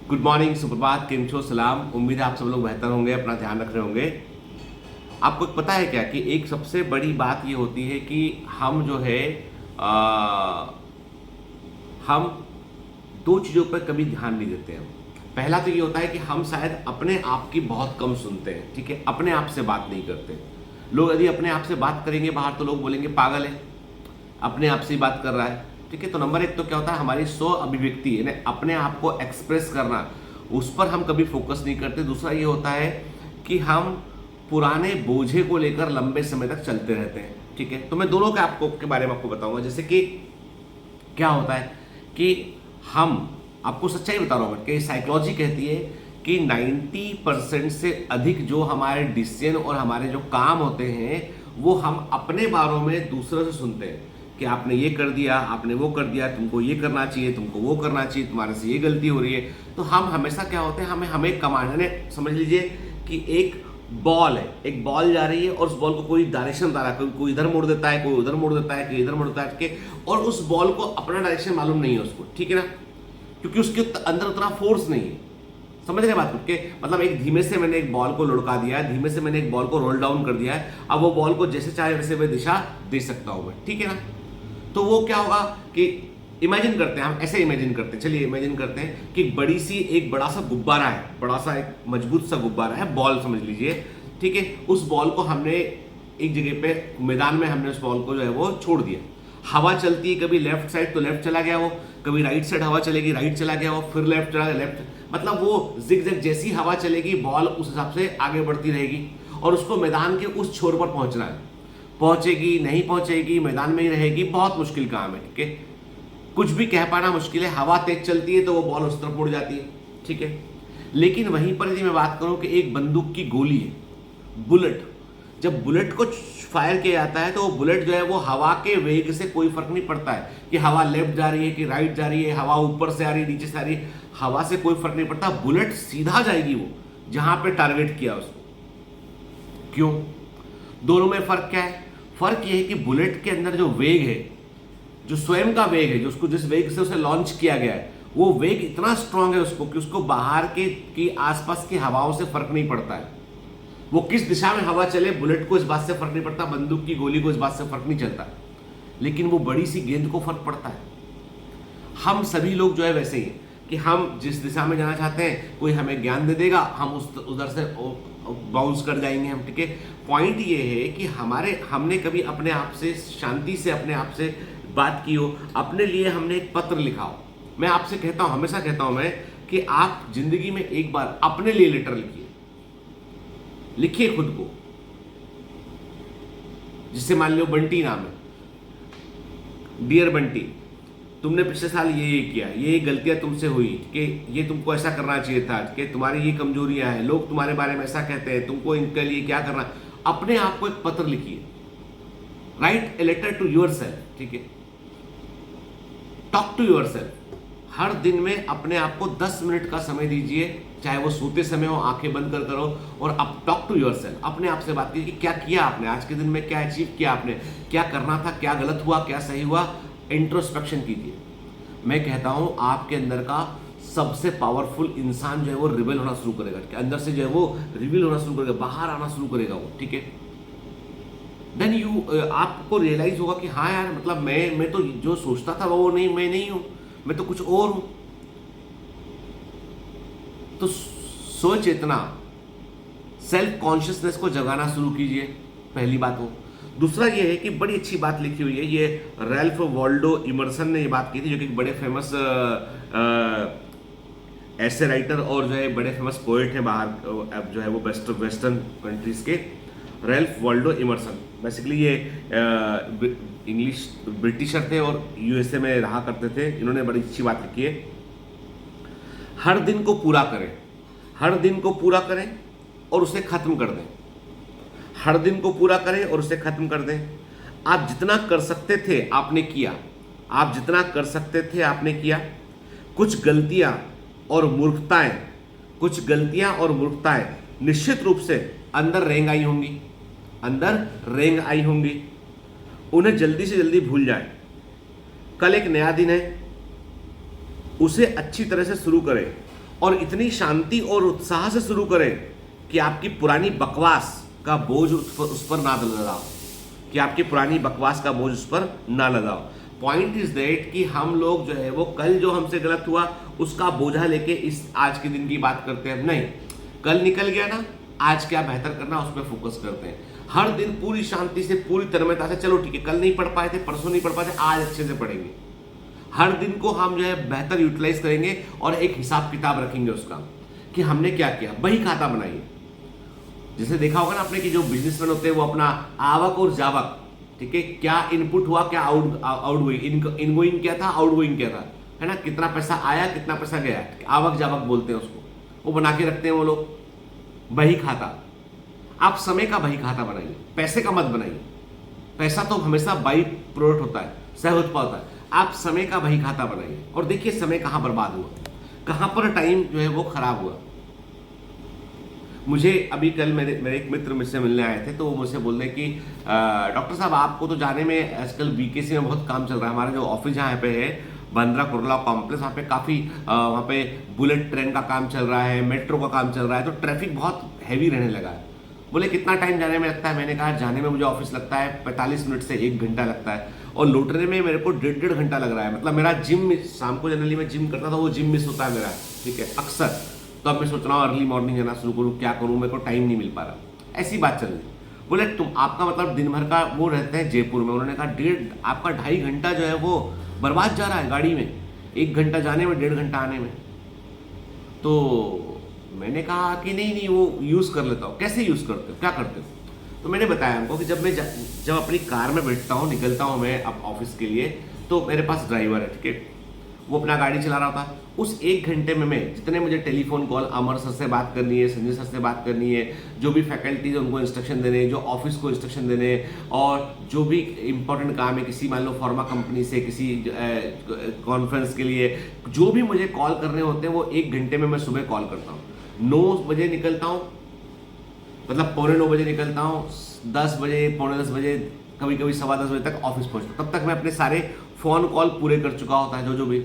Good morning, सुप्रभात, केम छो, सलाम। उम्मीद है आप सब लोग बेहतर होंगे, अपना ध्यान रख रहे होंगे। आपको पता है क्या कि एक सबसे बड़ी बात ये होती है कि हम जो है आ, हम दो चीज़ों पर कभी ध्यान नहीं देते हैं। पहला तो ये होता है कि हम शायद अपने आप की बहुत कम सुनते हैं, ठीक है। अपने आप से बात नहीं करते। लोग यदि अपने आप से बात करेंगे बाहर तो लोग बोलेंगे पागल है, अपने आप से ही बात कर रहा है, ठीक है। तो नंबर एक तो क्या होता है, हमारी स्व अभिव्यक्ति यानी अपने आप को एक्सप्रेस करना, उस पर हम कभी फोकस नहीं करते। दूसरा ये होता है कि हम पुराने बोझे को लेकर लंबे समय तक चलते रहते हैं, ठीक है। तो मैं दोनों के आपको के बारे में आपको बताऊंगा। जैसे कि क्या होता है कि हम आपको सच्चाई बता रहा हूं कि साइकोलॉजी कहती है कि 90% से अधिक जो हमारे डिसीजन और हमारे जो काम होते हैं वो हम अपने बारों में दूसरों से सुनते हैं कि आपने ये कर दिया, आपने वो कर दिया, तुमको ये करना चाहिए, तुमको वो करना चाहिए, तुम्हारे से ये गलती हो रही है। तो हम हमेशा क्या होते हैं, हमें कमांड ने समझ लीजिए कि एक बॉल है, एक बॉल जा रही है और उस बॉल को कोई डायरेक्शन बता रहा है, कोई इधर मोड़ देता है, कोई उधर मोड़ देता है, कोई इधर मोड़ देता है, और उस बॉल को अपना डायरेक्शन मालूम नहीं है उसको, ठीक है ना, क्योंकि उसके अंदर उतना फोर्स नहीं है। समझ रहे बात के मतलब एक धीमे से मैंने एक बॉल को लुढ़का दिया है, धीमे से मैंने एक बॉल को रोल डाउन कर दिया है, अब वो बॉल को जैसे चाहे वैसे मैं दिशा दे सकता हूं मैं, ठीक है ना। तो वो क्या होगा कि इमेजिन करते हैं, हम ऐसे इमेजिन करते हैं, चलिए इमेजिन करते हैं कि एक बड़ा सा गुब्बारा है, बड़ा सा एक मजबूत सा गुब्बारा है, बॉल समझ लीजिए, ठीक है। उस बॉल को हमने एक जगह पे मैदान में हमने उस बॉल को जो है वो छोड़ दिया। हवा चलती है, कभी लेफ्ट साइड तो लेफ्ट चला गया वो, कभी राइट साइड हवा चलेगी राइट चला गया वो, फिर लेफ्ट चला गया लेफ्ट, मतलब वो जिग-जैग जैसी हवा चलेगी बॉल उस हिसाब से आगे बढ़ती रहेगी और उसको मैदान के उस छोर पर पहुंचना है। पहुंचेगी नहीं पहुंचेगी, मैदान में ही रहेगी, बहुत मुश्किल काम है, ठीक है। कुछ भी कह पाना मुश्किल है। हवा तेज चलती है तो वो बॉल उस तरफ उड़ जाती है, ठीक है। लेकिन वहीं पर यदि मैं बात करूं कि एक बंदूक की गोली है, बुलेट, जब बुलेट को फायर किया जाता है तो वो बुलेट जो है वो हवा के वेग से कोई फर्क नहीं पड़ता है कि हवा लेफ्ट जा रही है कि राइट जा रही है, हवा ऊपर से आ रही है नीचे से आ रही है, हवा से कोई फर्क नहीं पड़ता। बुलेट सीधा जाएगी वो जहां पे टारगेट किया उसको। क्यों? दोनों में फर्क क्या है? फर्क ये है कि बुलेट के अंदर जो वेग है, जो स्वयं का वेग है, जो उसको जिस वेग से उसे लॉन्च किया गया है, वो वेग इतना स्ट्रांग है उसको कि उसको बाहर के आसपास की हवाओं से फर्क नहीं पड़ता है। वो किस दिशा में हवा चले बुलेट को इस बात से फर्क नहीं पड़ता, बंदूक की गोली को इस बात से फर्क नहीं चलता, लेकिन वो बड़ी सी गेंद को फर्क पड़ता है। हम सभी लोग जो है वैसे ही कि हम जिस दिशा में जाना चाहते हैं कोई हमें ज्ञान दे देगा, हम उधर से बाउंस कर जाएंगे हम, ठीक है। पॉइंट ये है कि हमने कभी अपने आप से शांति से अपने आप से बात की हो, अपने लिए हमने एक पत्र लिखा हो। मैं आपसे कहता हूं, हमेशा कहता हूं मैं कि आप जिंदगी में एक बार अपने लिए लेटर लिखिए, लिखिए खुद को। जिससे मान लो बंटी नाम है, डियर बंटी, तुमने पिछले साल ये किया, ये गलतियां तुमसे हुई, कि ये तुमको ऐसा करना चाहिए था, कि तुम्हारी ये कमजोरियां हैं, लोग तुम्हारे बारे में ऐसा कहते हैं, तुमको इनके लिए क्या करना। अपने आप को एक पत्र लिखिए, write a letter to yourself, ठीक है। Talk to yourself. हर दिन में अपने आप को 10 मिनट का समय दीजिए, चाहे वो सोते समय हो, आंखें बंद कर करो, और अब टॉक टू योर सेल्फ, अपने आप से बात कीजिए कि क्या किया आपने आज के दिन में, क्या अचीव किया आपने, क्या करना था, क्या गलत हुआ, क्या सही हुआ। इंट्रोस्पेक्शन कीजिए। मैं कहता हूं आपके अंदर का सबसे पावरफुल इंसान जो है वो रिवील होना शुरू करेगा, अंदर से जो है वो रिवील होना शुरू करेगा, बाहर आना शुरू करेगा वो, ठीक है। देन आपको रियलाइज होगा कि हाँ यार, मतलब मैं तो जो सोचता था वो नहीं, मैं नहीं हूं, मैं तो कुछ और हूं। तो स्व चेतना, सेल्फ कॉन्शियसनेस को जगाना शुरू कीजिए, पहली बात हो। दूसरा ये है कि बड़ी अच्छी बात लिखी हुई है, ये रैल्फ वॉल्डो इमर्सन ने ये बात की थी, जो कि बड़े फेमस ऐसे राइटर और जो है बड़े फेमस पोएट हैं बाहर, अब जो है वो वेस्टर्न कंट्रीज के, रैल्फ वॉल्डो इमर्सन। बेसिकली ये इंग्लिश ब्रिटिशर थे और यूएसए में रहा करते थे। इन्होंने बड़ी अच्छी बात लिखी है, हर दिन को पूरा करें, हर दिन को पूरा करें और उसे खत्म कर दें। हर दिन को पूरा करें और उसे खत्म कर दें। आप जितना कर सकते थे आपने किया, आप जितना कर सकते थे आपने किया। कुछ गलतियां और मूर्खताएं निश्चित रूप से अंदर रेंग आई होंगी, उन्हें जल्दी से जल्दी भूल जाएं। कल एक नया दिन है, उसे अच्छी तरह से शुरू करें और इतनी शांति और उत्साह से शुरू करें कि आपकी पुरानी बकवास का बोझ उस पर ना लगाओ, कि आपकी पुरानी बकवास का बोझ उस पर ना लगाओ। पॉइंट इज दैट कि हम लोग जो है वो कल जो हमसे गलत हुआ उसका बोझा लेके इस आज के दिन की बात करते हैं। नहीं, कल निकल गया ना, आज क्या बेहतर करना उस पर फोकस करते हैं। हर दिन पूरी शांति से, पूरी तन्मयता से, चलो ठीक है कल नहीं पढ़ पाए थे, परसों नहीं पढ़ पाए थे, आज अच्छे से पढ़ेंगे। हर दिन को हम जो है बेहतर यूटिलाइज करेंगे और एक हिसाब किताब रखेंगे उसका कि हमने क्या किया। बही खाता बनाइए। जैसे देखा होगा ना आपने कि जो बिजनेसमैन होते हैं वो अपना आवक और जावक, ठीक है, क्या इनपुट हुआ, क्या आउटगोइंग, इनगोइंग क्या था, आउटगोइंग क्या था, है ना, कितना पैसा आया, कितना पैसा गया, आवक जावक बोलते हैं उसको, वो बना के रखते हैं वो लोग, बही खाता। आप समय का बही खाता बनाइए, पैसे का मत बनाइए। पैसा तो हमेशा बाई प्रोडक्ट होता है, सह उत्पाद होता है। आप समय का बही खाता बनाइए और देखिए समय कहां बर्बाद हुआ, कहां पर टाइम जो है वो खराब हुआ। मुझे अभी कल मेरे एक मित्र मुझसे मिलने आए थे, तो वो मुझसे बोल रहे कि डॉक्टर साहब आपको तो जाने में आजकल बीकेसी में बहुत काम चल रहा है। हमारा जो ऑफिस जहाँ पे है बांद्रा कुर्ला कॉम्प्लेक्स, वहाँ पे काफ़ी वहाँ पे बुलेट ट्रेन का काम चल रहा है, मेट्रो का काम चल रहा है, तो ट्रैफिक बहुत हैवी रहने लगा है। बोले कितना टाइम जाने में लगता है? मैंने कहा जाने में मुझे ऑफिस लगता है 45 मिनट से 1 घंटा लगता है, और लौटने में मेरे को 1.5 घंटा लग रहा है। मतलब मेरा जिम, शाम को जनरली मैं जिम करता था, वो जिम मिस होता है मेरा, ठीक है, अक्सर। तो अब मैं सोच रहा हूँ अर्ली मॉर्निंग जाना शुरू करूँ, क्या करूँ, मेरे को टाइम नहीं मिल पा रहा। ऐसी बात चल रही। बोले तुम, आपका मतलब दिन भर का वो रहते हैं जयपुर में। उन्होंने कहा आपका 2.5 घंटा जो है वो बर्बाद जा रहा है गाड़ी में, 1 घंटा जाने में, 1.5 घंटा आने में। तो मैंने कहा कि नहीं वो यूज़ कर लेता हूँ। कैसे यूज़ करते हो, क्या करते हो? तो मैंने बताया उनको कि जब अपनी कार में बैठता हूँ, निकलता हूँ मैं अब ऑफिस के लिए, तो मेरे पास ड्राइवर है, ठीक है, वो अपना गाड़ी चला रहा था। उस 1 घंटे में मैं जितने मुझे टेलीफोन कॉल अमर सर से बात करनी है, संजय सर से बात करनी है, जो भी फैकल्टीज उनको इंस्ट्रक्शन देने, जो ऑफिस को इंस्ट्रक्शन देने, और जो भी इंपॉर्टेंट काम है, किसी मान लो फार्मा कंपनी से किसी कॉन्फ्रेंस के लिए जो भी मुझे कॉल करने होते हैं, वो 1 घंटे में मैं सुबह कॉल करता हूँ। 9 बजे निकलता हूँ, मतलब 9:15 बजे निकलता हूँ, 10 बजे, 9:45 बजे, कभी कभी 10:15 बजे तक ऑफिस पहुँचता हूँ। तब तक मैं अपने सारे फोन कॉल पूरे कर चुका होता है, जो भी।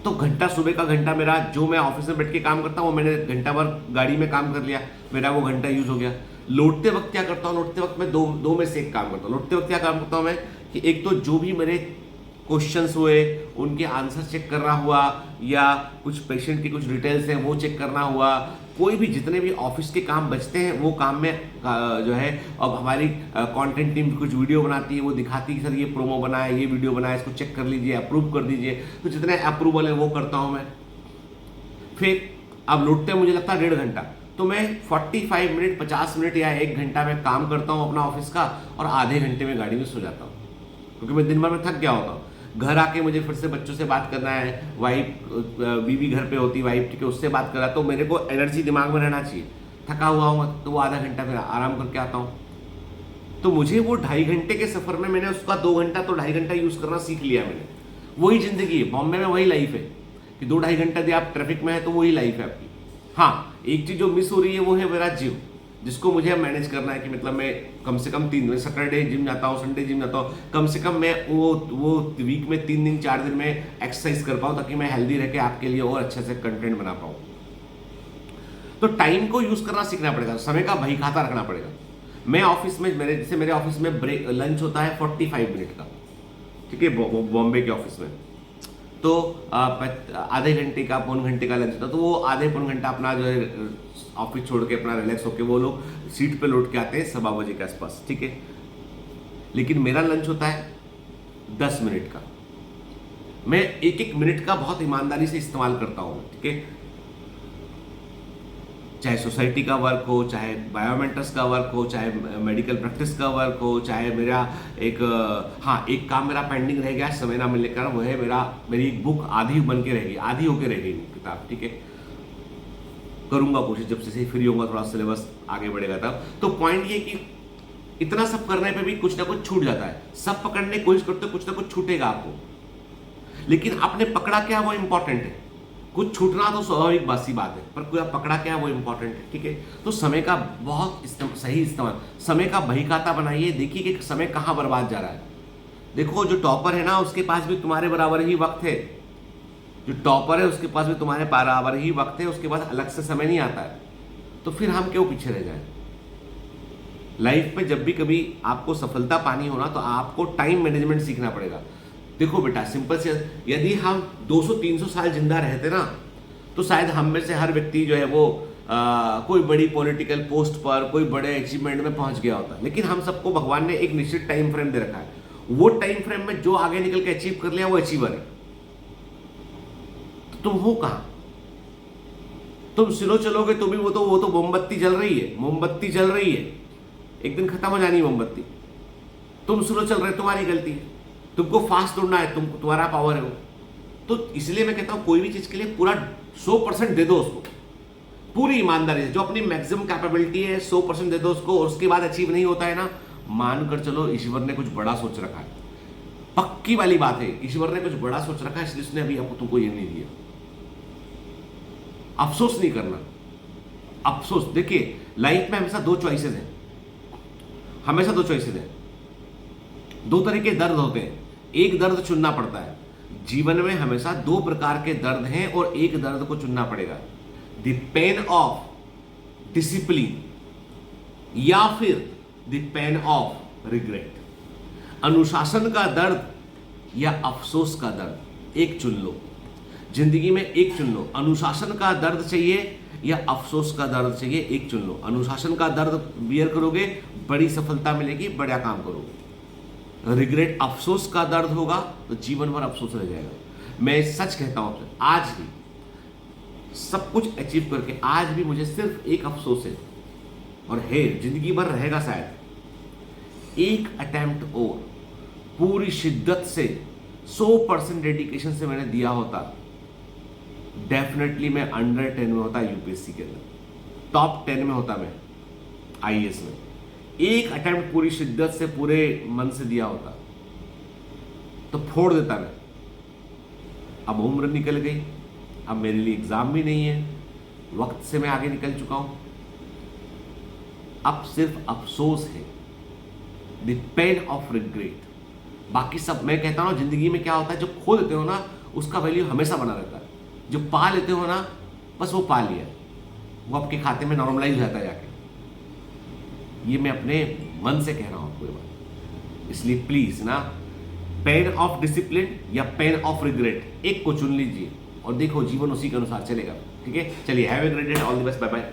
तो घंटा, सुबह का घंटा मेरा, जो मैं ऑफिस में बैठ के काम करता हूँ, वो मैंने घंटा भर गाड़ी में काम कर लिया, मेरा वो घंटा यूज हो गया। लौटते वक्त क्या करता हूँ? लौटते वक्त मैं दो में से एक काम करता हूँ। लौटते वक्त क्या काम करता हूँ मैं कि एक तो जो भी मेरे क्वेश्चंस हुए उनके आंसर चेक करना हुआ, या कुछ पेशेंट की कुछ डिटेल्स हैं वो चेक करना हुआ, कोई भी जितने भी ऑफिस के काम बचते हैं वो काम में जो है, अब हमारी कंटेंट टीम कुछ वीडियो बनाती है, वो दिखाती है सर ये प्रोमो बना है, ये वीडियो बना है, इसको चेक कर लीजिए, अप्रूव कर दीजिए। तो जितने अप्रूवल है वो करता हूँ मैं। फिर अब लौटते मुझे लगता है 1.5 घंटा, तो मैं 45 मिनट, 50 मिनट या 1 घंटा में काम करता हूँ अपना ऑफिस का, और आधे घंटे में गाड़ी में सो जाता हूँ, क्योंकि मैं दिन भर में थक गया होता हूँ। घर आके मुझे फिर से बच्चों से बात करना है, वाइफ, बीवी घर पे होती, वाइफ, ठीक है, उससे बात करा, तो मेरे को एनर्जी दिमाग में रहना चाहिए। थका हुआ हूँ तो वो आधा घंटा फिर आराम करके आता हूँ। तो मुझे वो 2.5 घंटे के सफर में मैंने उसका 2 घंटा तो 2.5 घंटा यूज करना सीख लिया मैंने। वही जिंदगी है, बॉम्बे में वही लाइफ है कि 2-2.5 घंटा दिया आप ट्रैफिक में है तो वही लाइफ है आपकी। हाँ, एक चीज जो मिस हो रही है वो है मेरा जिम, जिसको मुझे अब मैनेज करना है कि मतलब मैं कम से कम 3 दिन, सैटरडे जिम जाता हूँ, संडे जिम जाता हूँ, कम से कम मैं वो वीक में 3 दिन 4 दिन में एक्सरसाइज कर पाऊँ, ताकि मैं हेल्दी रह के आपके लिए और अच्छे से कंटेंट बना पाऊँ। तो टाइम को यूज करना सीखना पड़ेगा, समय का बही खाता रखना पड़ेगा। मैं ऑफिस में, मेरे ऑफिस में ब्रेक, लंच होता है 45 मिनट का, ठीक है, बॉम्बे के ऑफिस में। तो आधे घंटे का, पौन घंटे का लंच होता है, तो वो आधे पौन घंटा अपना जो है ऑफिस छोड़ के अपना रिलैक्स होके वो लोग सीट पे लौट के आते हैं 7 बजे के आसपास, ठीक है। लेकिन मेरा लंच होता है 10 मिनट का। मैं एक मिनट का बहुत ईमानदारी से इस्तेमाल करता हूँ, ठीक है। चाहे सोसाइटी का वर्क हो, चाहे बायोमेंटर्स का वर्क हो, चाहे मेडिकल प्रैक्टिस का वर्क हो, चाहे मेरा एक एक काम मेरा पेंडिंग रह गया समय ना मिलने के कारण, वो है मेरी एक बुक आधी बन के रहेगी, आधी होके रहेगी किताब, ठीक है। करूंगा कोशिश, जब से फ्री होगा, थोड़ा सिलेबस आगे बढ़ेगा तब। तो पॉइंट ये कि इतना सब करने पे भी कुछ ना कुछ छूट जाता है। सब पकड़ने की कोशिश करते हो, कुछ ना कुछ छूटेगा आपको, लेकिन आपने पकड़ा क्या वो इंपॉर्टेंट है। कुछ छूटना तो स्वाभाविक बासी बात है, पर कोई पकड़ा क्या वो इंपॉर्टेंट है, ठीक है। तो समय का बहुत सही इस्तेमाल, समय का बही खाता बनाइए। देखिए कि समय कहाँ बर्बाद जा रहा है। देखो जो टॉपर है ना, उसके पास भी तुम्हारे बराबर ही वक्त है, जो टॉपर है उसके पास भी तुम्हारे बराबर ही वक्त है, उसके पास अलग से समय नहीं आता है, तो फिर हम क्यों पीछे रह जाएं? लाइफ में जब भी कभी आपको सफलता पानी होना तो आपको टाइम मैनेजमेंट सीखना पड़ेगा। देखो बेटा, सिंपल से, यदि हम 200-300 साल जिंदा रहते ना, तो शायद हम में से हर व्यक्ति जो है वो कोई बड़ी पॉलिटिकल पोस्ट पर, कोई बड़े अचीवमेंट में पहुंच गया होता। लेकिन हम सबको भगवान ने एक निश्चित टाइम फ्रेम दे रखा है, वो टाइम फ्रेम में जो आगे निकल के अचीव कर लिया वो अचीवर है। तो तुम हो कहां? तुम स्लो चलोगे तो भी वो तो मोमबत्ती जल रही है, मोमबत्ती जल रही है, एक दिन खत्म हो जानी है मोमबत्ती। तुम स्लो चल रहे, तुम्हारी गलती है। तुमको फास्ट दौड़ना है, तुम्हारा पावर है वो। तो इसलिए मैं कहता हूं कोई भी चीज के लिए पूरा 100% दे दो उसको, पूरी ईमानदारी से। जो अपनी मैक्सिमम कैपेबिलिटी है 100% दे दो उसको, और उसके बाद अचीव नहीं होता है ना, मानकर चलो ईश्वर ने कुछ बड़ा सोच रखा है। पक्की वाली बात है, ईश्वर ने कुछ बड़ा सोच रखा है, इसलिए उसने अभी आपको तुमको ये नहीं दिया। अफसोस नहीं करना। अफसोस, देखिए लाइफ में हमेशा 2 चॉइसेस हैं, हमेशा 2 चॉइसेस हैं। 2 तरह के दर्द होते हैं, एक दर्द चुनना पड़ता है। जीवन में हमेशा 2 प्रकार के दर्द हैं और एक दर्द को चुनना पड़ेगा, द पेन ऑफ डिसिप्लिन या फिर द पेन ऑफ रिग्रेट। अनुशासन का दर्द या अफसोस का दर्द, एक चुन लो जिंदगी में, एक चुन लो। अनुशासन का दर्द चाहिए या अफसोस का दर्द चाहिए, एक चुन लो। अनुशासन का दर्द बियर करोगे, बड़ी सफलता मिलेगी, बड़ा काम करोगे। रिग्रेट, अफसोस का दर्द होगा तो जीवन भर अफसोस रह जाएगा। मैं सच कहता हूं आपसे, आज भी सब कुछ अचीव करके आज भी मुझे सिर्फ एक अफसोस है, और है जिंदगी भर रहेगा शायद। एक अटेम्प्ट और पूरी शिद्दत से 100% डेडिकेशन से मैंने दिया होता, डेफिनेटली मैं अंडर 10 में होता यूपीएससी के अंदर, टॉप 10 में होता मैं आईएएस में। एक अटेम्प्ट पूरी शिद्दत से पूरे मन से दिया होता तो फोड़ देता मैं। अब उम्र निकल गई, अब मेरे लिए एग्जाम भी नहीं है, वक्त से मैं आगे निकल चुका हूं। अब सिर्फ अफसोस है, द पेन ऑफ रिग्रेट। बाकी सब मैं कहता हूं जिंदगी में क्या होता है, जो खो देते हो ना उसका वैल्यू हमेशा बना रहता है। जो पा लेते हो ना, बस वो पा लिया, वो आपके खाते में नॉर्मलाइज हो जाता है जाके। ये मैं अपने मन से कह रहा हूं आपको ये बात। इसलिए प्लीज ना, पेन ऑफ डिसिप्लिन या पेन ऑफ रिग्रेट, एक को चुन लीजिए और देखो जीवन उसी के अनुसार चलेगा। ठीक है, चलिए, have a great day, all the best, bye bye.